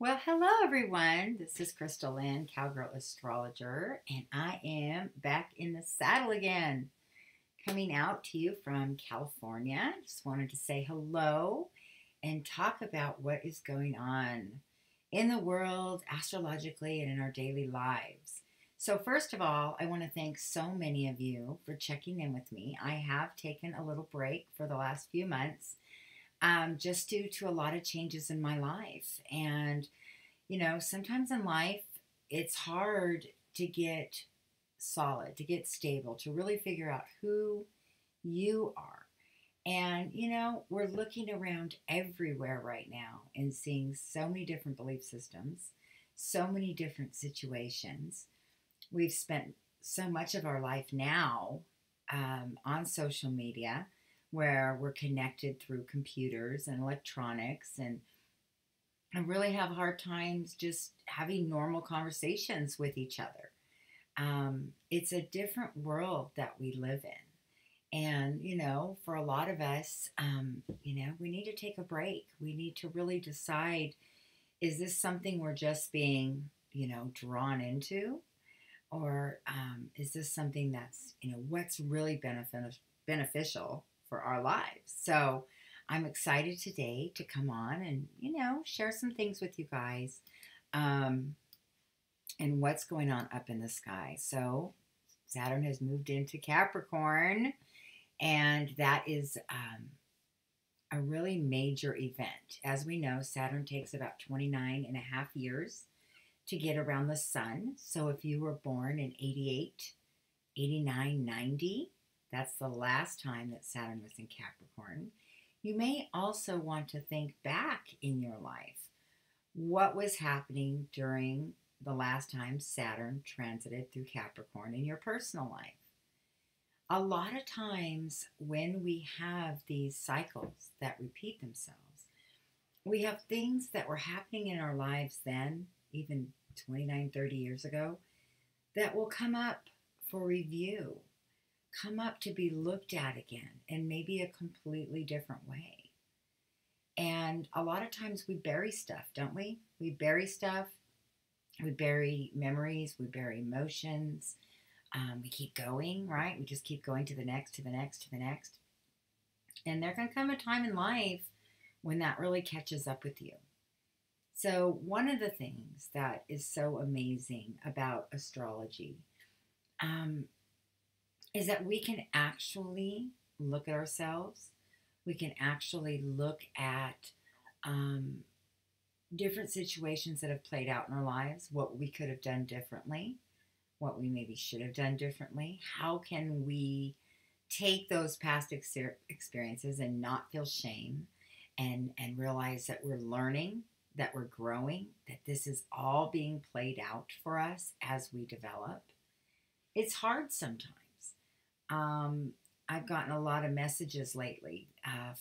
Well, hello everyone. This is Crystal Lynn, Cowgirl Astrologer, and I am back in the saddle again, coming out to you from California. Just wanted to say hello and talk about what is going on in the world, astrologically, and in our daily lives. So, first of all, I want to thank so many of you for checking in with me. I have taken a little break for the last few months just due to a lot of changes in my life. And, sometimes in life, it's hard to get solid, to get stable, to really figure out who you are. And, we're looking around everywhere right now and seeing so many different belief systems, so many different situations. We've spent so much of our life now on social media where we're connected through computers and electronics, and I really have hard times just having normal conversations with each other. It's a different world that we live in. And, for a lot of us, we need to take a break. We need to really decide, is this something we're just being, drawn into? Or is this something that's, what's really beneficial for our lives? So I'm excited today to come on and, share some things with you guys and what's going on up in the sky. So Saturn has moved into Capricorn, and that is a really major event. As we know, Saturn takes about 29 and a half years to get around the sun. So if you were born in 88, 89, 90, that's the last time that Saturn was in Capricorn. You may also want to think back in your life. What was happening during the last time Saturn transited through Capricorn in your personal life? A lot of times when we have these cycles that repeat themselves, we have things that were happening in our lives then, even 29, 30 years ago, that will come up for review, come up to be looked at again in maybe a completely different way. And a lot of times we bury stuff, don't we? We bury stuff, we bury memories, we bury emotions. We keep going, right? We just keep going to the next, to the next, to the next. And there can come a time in life when that really catches up with you. So one of the things that is so amazing about astrology is that we can actually look at ourselves. We can actually look at different situations that have played out in our lives, what we could have done differently, what we maybe should have done differently. How can we take those past experiences and not feel shame and realize that we're learning, that we're growing, that this is all being played out for us as we develop? It's hard sometimes. I've gotten a lot of messages lately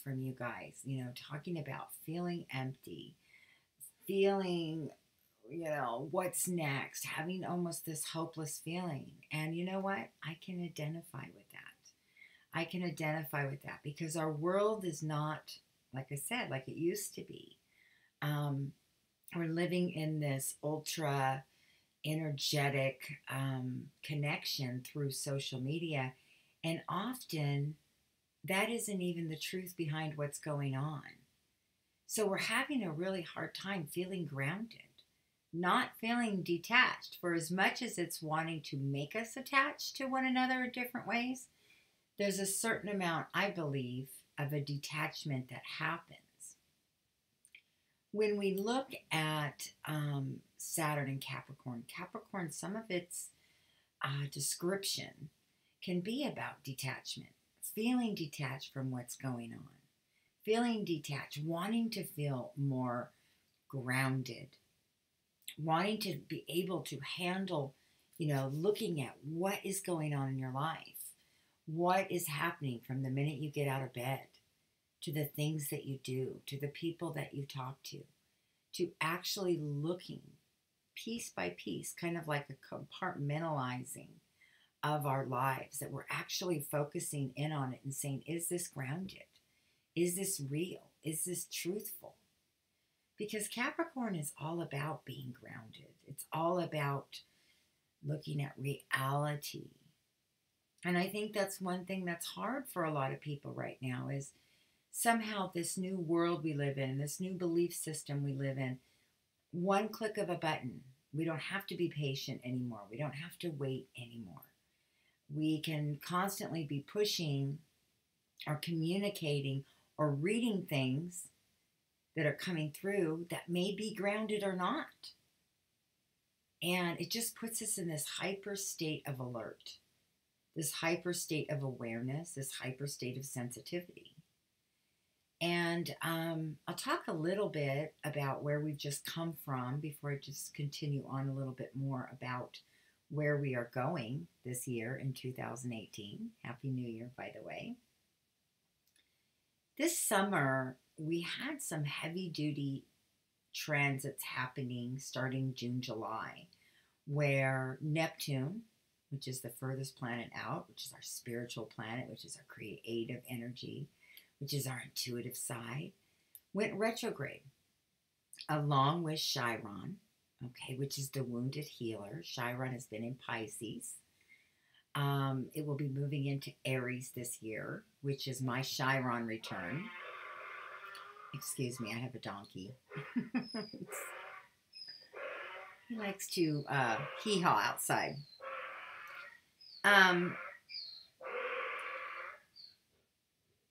from you guys, talking about feeling empty, feeling, what's next, having almost this hopeless feeling. And you know what? I can identify with that. I can identify with that because our world is not, like I said, like it used to be. We're living in this ultra energetic connection through social media. And often that isn't even the truth behind what's going on. So we're having a really hard time feeling grounded, not feeling detached. For as much as it's wanting to make us attached to one another in different ways, there's a certain amount, I believe, of a detachment that happens. When we look at Saturn and Capricorn, some of its description can be about detachment, feeling detached from what's going on, feeling detached, wanting to feel more grounded, wanting to be able to handle, looking at what is going on in your life, what is happening from the minute you get out of bed to the things that you do, to the people that you talk to actually looking piece by piece, kind of like a compartmentalizing of our lives, that we're actually focusing in on it and saying, is this grounded? Is this real? Is this truthful? Because Capricorn is all about being grounded. It's all about looking at reality. And I think that's one thing that's hard for a lot of people right now is somehow this new world we live in, this new belief system we live in, one click of a button. We don't have to be patient anymore. We don't have to wait anymore. We can constantly be pushing or communicating or reading things that are coming through that may be grounded or not. And it just puts us in this hyper state of alert, this hyper state of awareness, this hyper state of sensitivity. And I'll talk a little bit about where we've just come from before I just continue on a little bit more about where we are going this year in 2018. Happy New Year, by the way. This summer, we had some heavy-duty transits happening starting June, July, where Neptune, which is the furthest planet out, which is our spiritual planet, which is our creative energy, which is our intuitive side, went retrograde, along with Chiron, okay, which is the wounded healer. Chiron has been in Pisces. It will be moving into Aries this year, which is my Chiron return. Excuse me, I have a donkey. He likes to hee-haw outside.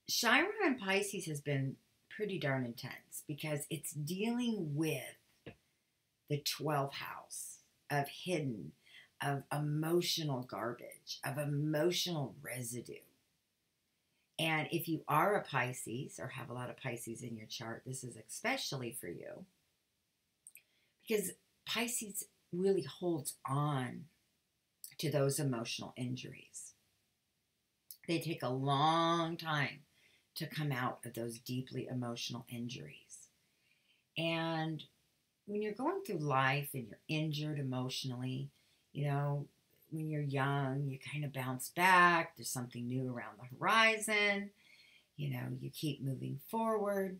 Chiron in Pisces has been pretty darn intense because it's dealing with the 12th house of hidden, of emotional garbage, of emotional residue. And if you are a Pisces or have a lot of Pisces in your chart, this is especially for you because Pisces really holds on to those emotional injuries. They take a long time to come out of those deeply emotional injuries. And when you're going through life and you're injured emotionally, you know, when you're young, you kind of bounce back. There's something new around the horizon. You know, you keep moving forward.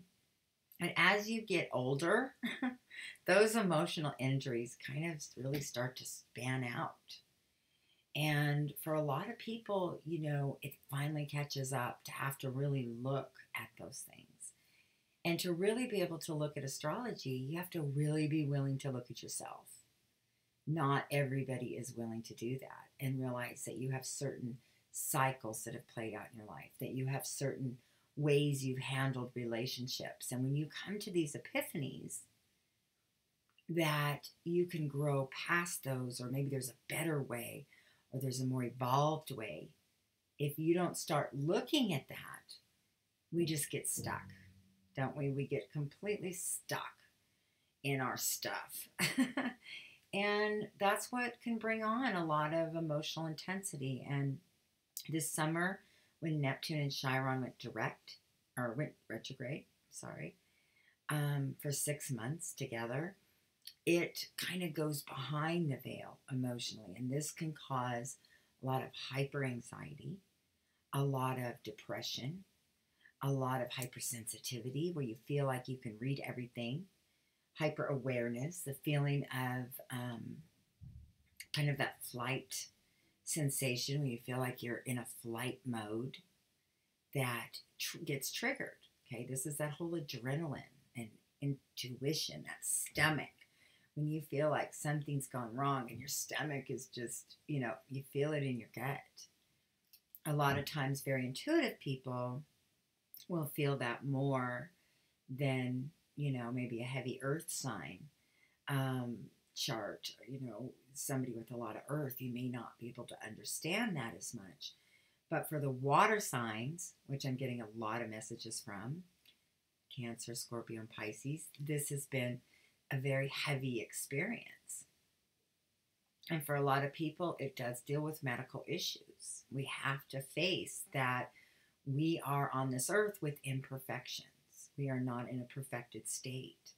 And as you get older, those emotional injuries kind of really start to span out. And for a lot of people, you know, it finally catches up to have to really look at those things. And to really be able to look at astrology, you have to really be willing to look at yourself. Not everybody is willing to do that and realize that you have certain cycles that have played out in your life, that you have certain ways you've handled relationships. And when you come to these epiphanies, that you can grow past those, or maybe there's a better way, or there's a more evolved way. If you don't start looking at that, we just get stuck, don't we? We get completely stuck in our stuff. And that's what can bring on a lot of emotional intensity. And this summer, when Neptune and Chiron went retrograde, for 6 months together, it kind of goes behind the veil emotionally. And this can cause a lot of hyper anxiety, a lot of depression, a lot of hypersensitivity where you feel like you can read everything, hyper awareness, the feeling of kind of that flight sensation when you feel like you're in a flight mode that gets triggered. Okay, this is that whole adrenaline and intuition, that stomach. When you feel like something's gone wrong and your stomach is just, you know, you feel it in your gut. A lot of times very intuitive people will feel that more than, you know, maybe a heavy earth sign chart. You know, somebody with a lot of earth, you may not be able to understand that as much. But for the water signs, which I'm getting a lot of messages from, Cancer, Scorpio, and Pisces, this has been a very heavy experience. And for a lot of people, it does deal with medical issues. We have to face that we are on this earth with imperfections. We are not in a perfected state.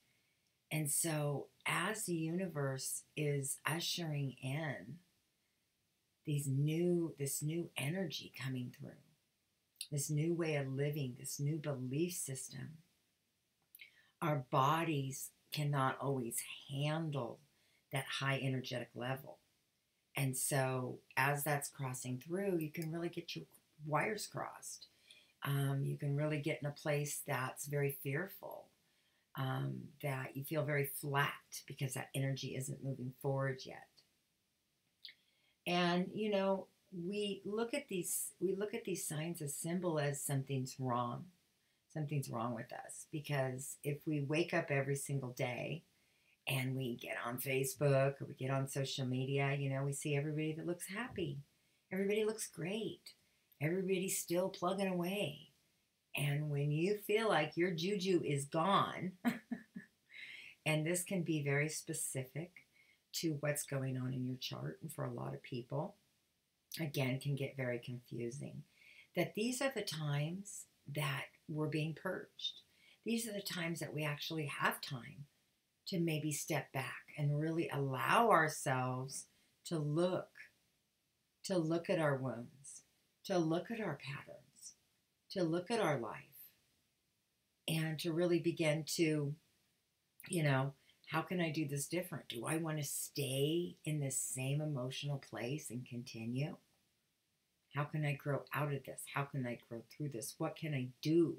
And so as the universe is ushering in this new energy coming through, this new way of living, this new belief system, our bodies cannot always handle that high energetic level. And so as that's crossing through, you can really get your wires crossed. You can really get in a place that's very fearful, that you feel very flat because that energy isn't moving forward yet. And we look at these signs as symbol as something's wrong. Something's wrong with us, because if we wake up every single day and we get on Facebook or we get on social media, we see everybody that looks happy. Everybody looks great. Everybody's still plugging away. And when you feel like your juju is gone, and this can be very specific to what's going on in your chart, and for a lot of people, again, can get very confusing, that these are the times that we're being purged. These are the times that we actually have time to maybe step back and really allow ourselves to look at our wounds, to look at our patterns, to look at our life, and to really begin to, how can I do this different? Do I want to stay in this same emotional place and continue? How can I grow out of this? How can I grow through this? What can I do?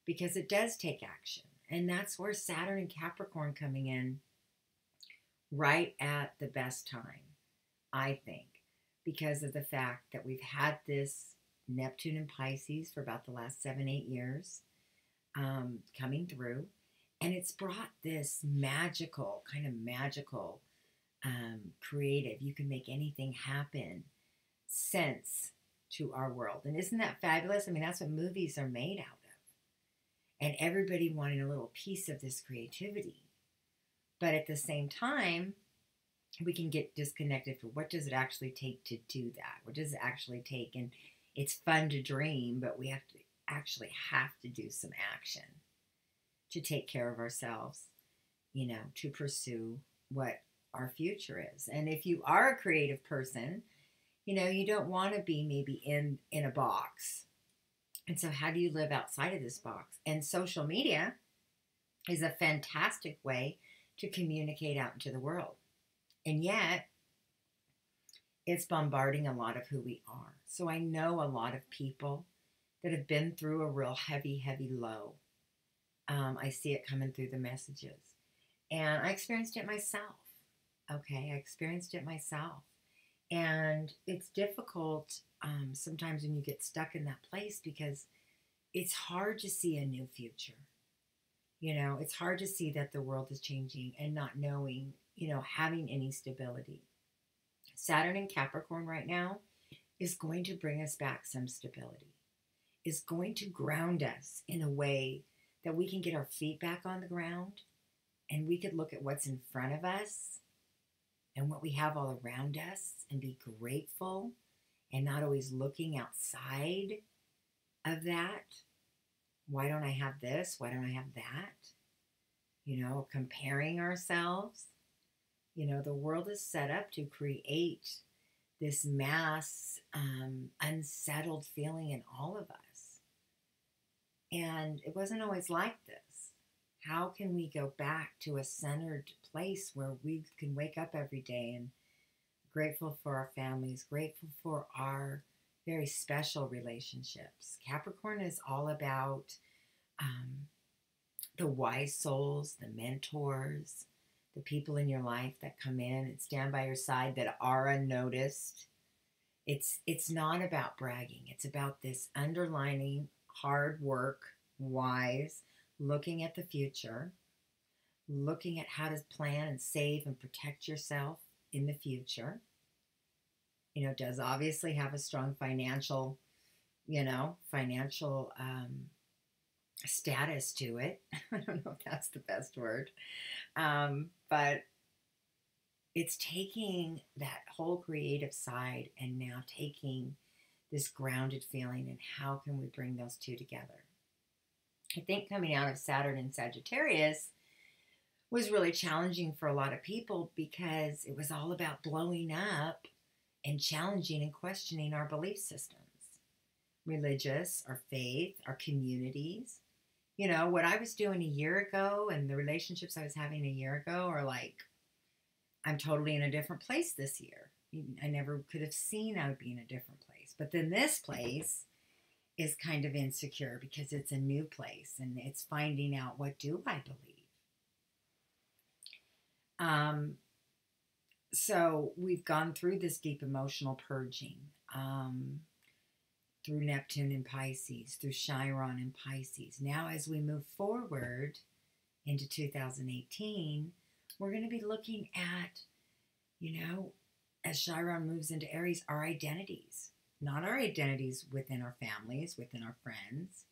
Because it does take action. And that's where Saturn and Capricorn coming in right at the best time, I think, because of the fact that we've had this Neptune and Pisces for about the last 7-8 years coming through. And it's brought this magical, creative, you can make anything happen sense to our world. And isn't that fabulous? I mean, that's what movies are made out of. And everybody wanting a little piece of this creativity. But at the same time, we can get disconnected for what does it actually take to do that? What does it actually take? And it's fun to dream, but we actually have to do some action to take care of ourselves, to pursue what our future is. And if you are a creative person, you don't want to be maybe in a box. And so how do you live outside of this box? And social media is a fantastic way to communicate out into the world. And yet, it's bombarding a lot of who we are. So I know a lot of people that have been through a real heavy, heavy low. I see it coming through the messages. And I experienced it myself. Okay, I experienced it myself. And it's difficult sometimes when you get stuck in that place, because it's hard to see a new future. It's hard to see that the world is changing and not knowing, having any stability. Saturn in Capricorn right now is going to bring us back some stability, is going to ground us in a way that we can get our feet back on the ground, and we could look at what's in front of us and what we have all around us and be grateful, and not always looking outside of that. Why don't I have this? Why don't I have that? Comparing ourselves. The world is set up to create this mass unsettled feeling in all of us. And it wasn't always like this. How can we go back to a centered place where we can wake up every day and grateful for our families, grateful for our very special relationships? Capricorn is all about the wise souls, the mentors, the people in your life that come in and stand by your side that are unnoticed. It's not about bragging. It's about this underlining hard work, wise, looking at the future, looking at how to plan and save and protect yourself in the future. Does obviously have a strong financial status to it. I don't know if that's the best word. But it's taking that whole creative side and now taking this grounded feeling, and how can we bring those two together? I think coming out of Saturn in Sagittarius was really challenging for a lot of people, because it was all about blowing up and challenging and questioning our belief systems, religious, our faith, our communities, You know, what I was doing a year ago and the relationships I was having a year ago are like, I'm totally in a different place this year. I never could have seen I would be in a different place. But then this place is kind of insecure because it's a new place and it's finding out, what do I believe? Um, so we've gone through this deep emotional purging, through Neptune and Pisces, through Chiron and Pisces. Now, as we move forward into 2018, we're going to be looking at, as Chiron moves into Aries, our identities. Not our identities within our families, within our friends,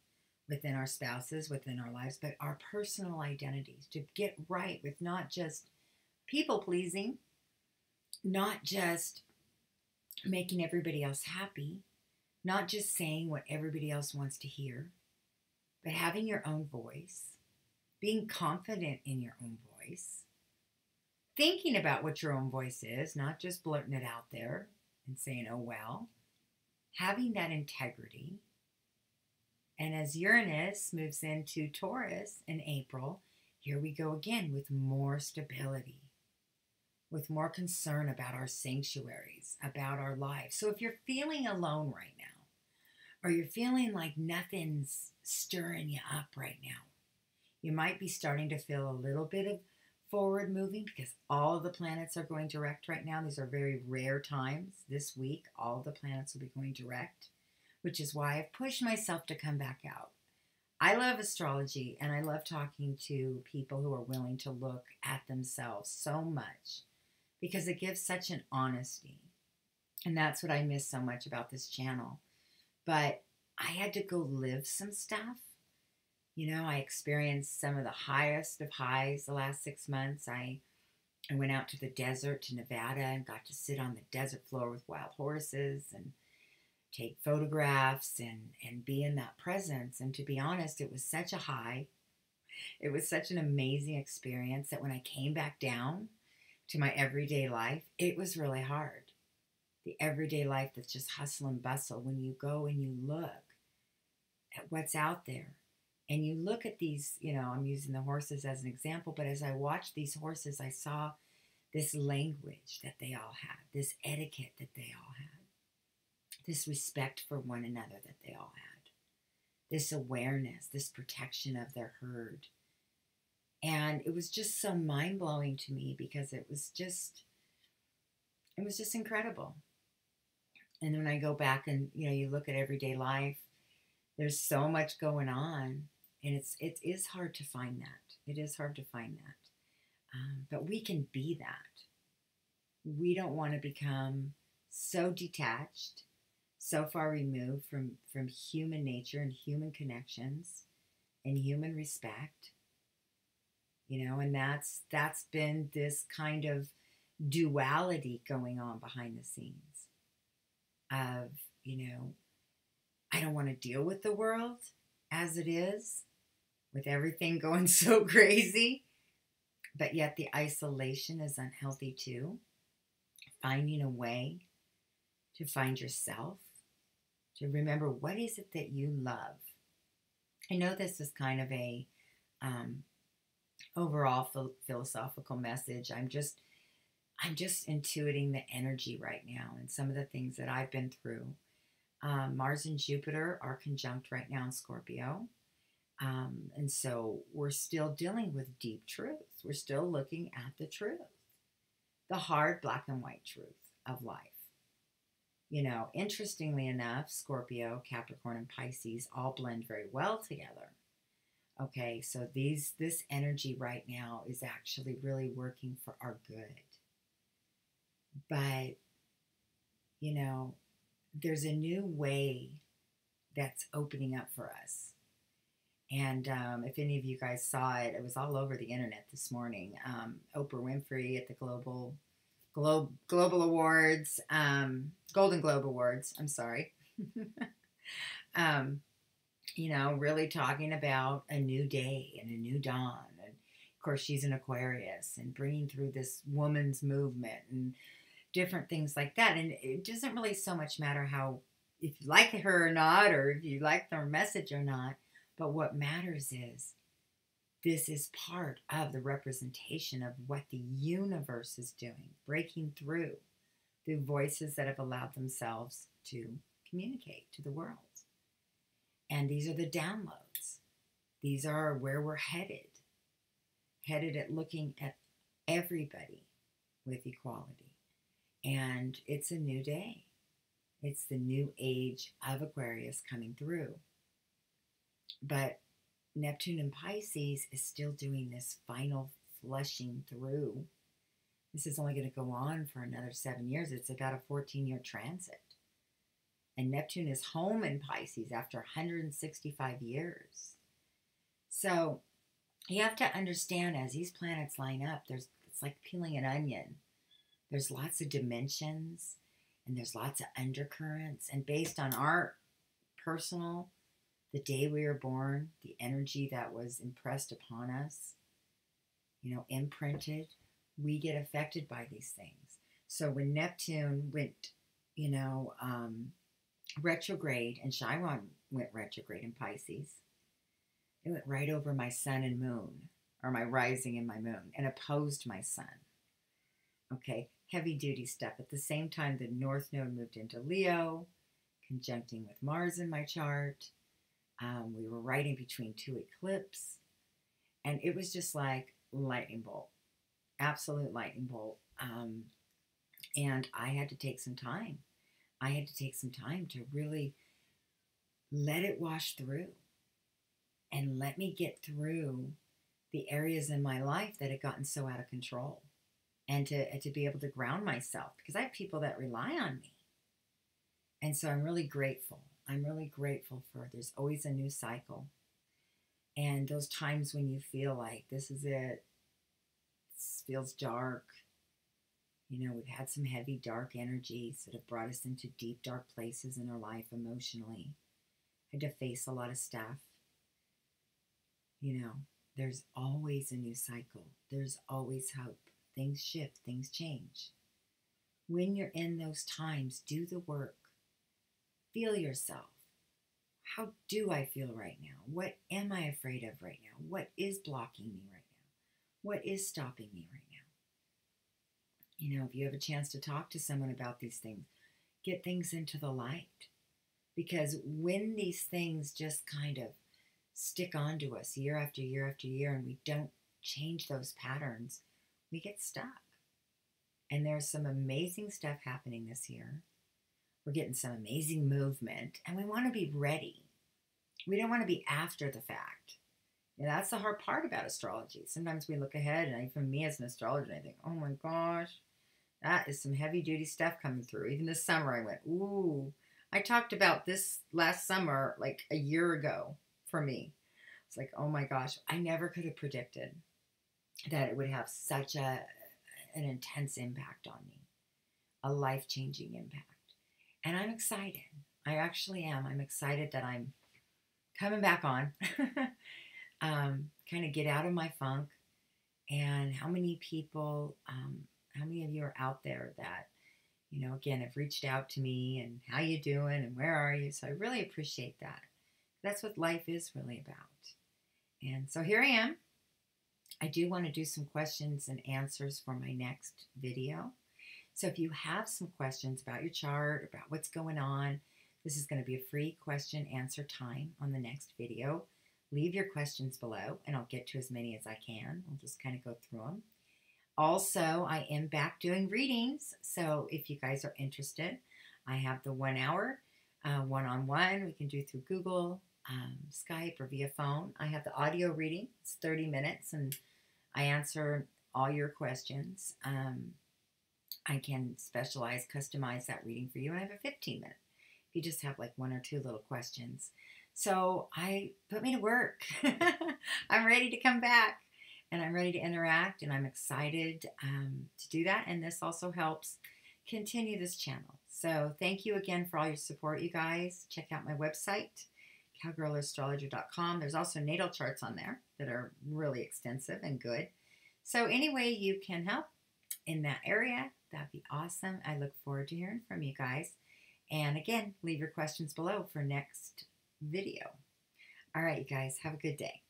within our spouses, within our lives, but our personal identities. To get right with not just people pleasing, not just making everybody else happy, not just saying what everybody else wants to hear, but having your own voice, being confident in your own voice, thinking about what your own voice is, not just blurting it out there and saying, oh, well, having that integrity. And as Uranus moves into Taurus in April, here we go again with more stability, with more concern about our sanctuaries, about our lives. So if you're feeling alone right now, or you're feeling like nothing's stirring you up right now, you might be starting to feel a little bit of forward moving because all of the planets are going direct right now. These are very rare times. This week, all of the planets will be going direct, which is why I've pushed myself to come back out. I love astrology, and I love talking to people who are willing to look at themselves so much because it gives such an honesty. And that's what I miss so much about this channel. But I had to go live some stuff. I experienced some of the highest of highs the last 6 months. I went out to the desert, to Nevada, and got to sit on the desert floor with wild horses and take photographs and be in that presence. And to be honest, it was such a high. It was such an amazing experience that when I came back down to my everyday life, it was really hard. The everyday life that's just hustle and bustle. When you go and you look at what's out there, and you look at these, I'm using the horses as an example, but as I watched these horses, I saw this language that they all had, this etiquette that they all had, this respect for one another that they all had, this awareness, this protection of their herd. And it was just so mind-blowing to me because it was just incredible. And when I go back and, you look at everyday life, there's so much going on. And it is hard to find that. It is hard to find that. But we can be that. We don't want to become so detached, so far removed from human nature and human connections and human respect. And that's been this kind of duality going on behind the scenes of, I don't want to deal with the world as it is, with everything going so crazy, but yet the isolation is unhealthy too. Finding a way to find yourself, to remember what is it that you love. I know this is kind of a overall philosophical message. I'm just intuiting the energy right now and some of the things that I've been through. Mars and Jupiter are conjunct right now in Scorpio. And so we're still dealing with deep truths. We're still looking at the truth, the hard black and white truth of life. Interestingly enough, Scorpio, Capricorn, and Pisces all blend very well together. Okay, so this energy right now is actually really working for our good. But, there's a new way that's opening up for us. And if any of you guys saw it, it was all over the internet this morning. Oprah Winfrey at the Global Awards, Golden Globe Awards, I'm sorry. Really talking about a new day and a new dawn. And of course, she's an Aquarius and bringing through this woman's movement and different things like that. And it doesn't really so much matter if you like her or not, or if you like their message or not. But what matters is this is part of the representation of what the universe is doing, breaking through the voices that have allowed themselves to communicate to the world. And these are the downloads. These are where we're headed at looking at everybody with equality. And it's a new day. It's the new age of Aquarius coming through. But Neptune in Pisces is still doing this final flushing through. This is only going to go on for another 7 years. It's about a 14-year transit. And Neptune is home in Pisces after 165 years. So you have to understand, as these planets line up, it's like peeling an onion. There's lots of dimensions and there's lots of undercurrents. And based on our personal, the day we were born, the energy that was impressed upon us, imprinted, we get affected by these things. So when Neptune went, retrograde, and Chiron went retrograde in Pisces, it went right over my sun and moon, or my rising and my moon, and opposed my sun. Okay, heavy duty stuff. At the same time, the North Node moved into Leo, conjuncting with Mars in my chart. We were right in between two eclipses, and it was just like lightning bolt, absolute lightning bolt. And I had to take some time. I had to take some time to really let it wash through and let me get through the areas in my life that had gotten so out of control, and to be able to ground myself, because I have people that rely on me. And so I'm really grateful. I'm really grateful for there's always a new cycle. And those times when you feel like this is it, this feels dark. We've had some heavy, dark energies that have brought us into deep, dark places in our life emotionally. Had to face a lot of stuff. There's always a new cycle. There's always hope. Things shift, things change. When you're in those times, do the work. Feel yourself. How do I feel right now? What am I afraid of right now? What is blocking me right now? What is stopping me right now? If you have a chance to talk to someone about these things, get things into the light. Because when these things just kind of stick onto us year after year after year, and we don't change those patterns, we get stuck. And there's some amazing stuff happening this year. We're getting some amazing movement, and we want to be ready. We don't want to be after the fact. That's the hard part about astrology. Sometimes we look ahead, and even me as an astrologer, I think, oh my gosh, that is some heavy duty stuff coming through. Even this summer I went, ooh, I talked about this last summer, like a year ago for me. It's like, oh my gosh, I never could have predicted that it would have such an intense impact on me, a life-changing impact. And I'm excited. I actually am. I'm excited that I'm coming back on, kind of get out of my funk. And how many people, how many of you are out there that, again, have reached out to me and how you doing and where are you? So I really appreciate that. That's what life is really about. And so here I am. I do want to do some questions and answers for my next video. So if you have some questions about your chart, about what's going on, this is going to be a free question answer time on the next video. Leave your questions below and I'll get to as many as I can. I'll just kind of go through them. Also, I am back doing readings. So if you guys are interested, I have the 1 hour one-on-one we can do through Google, Skype, or via phone. I have the audio reading. It's 30 minutes and I answer all your questions. I can customize that reading for you. And I have a 15-minute. If you just have like 1 or 2 little questions. So put me to work. I'm ready to come back and I'm ready to interact and I'm excited to do that. And this also helps continue this channel. So thank you again for all your support, you guys. Check out my website, cowgirlastrologer.com. There's also natal charts on there that are really extensive and good. So any way you can help in that area, that'd be awesome. I look forward to hearing from you guys. And again, leave your questions below for next video. All right, you guys, have a good day.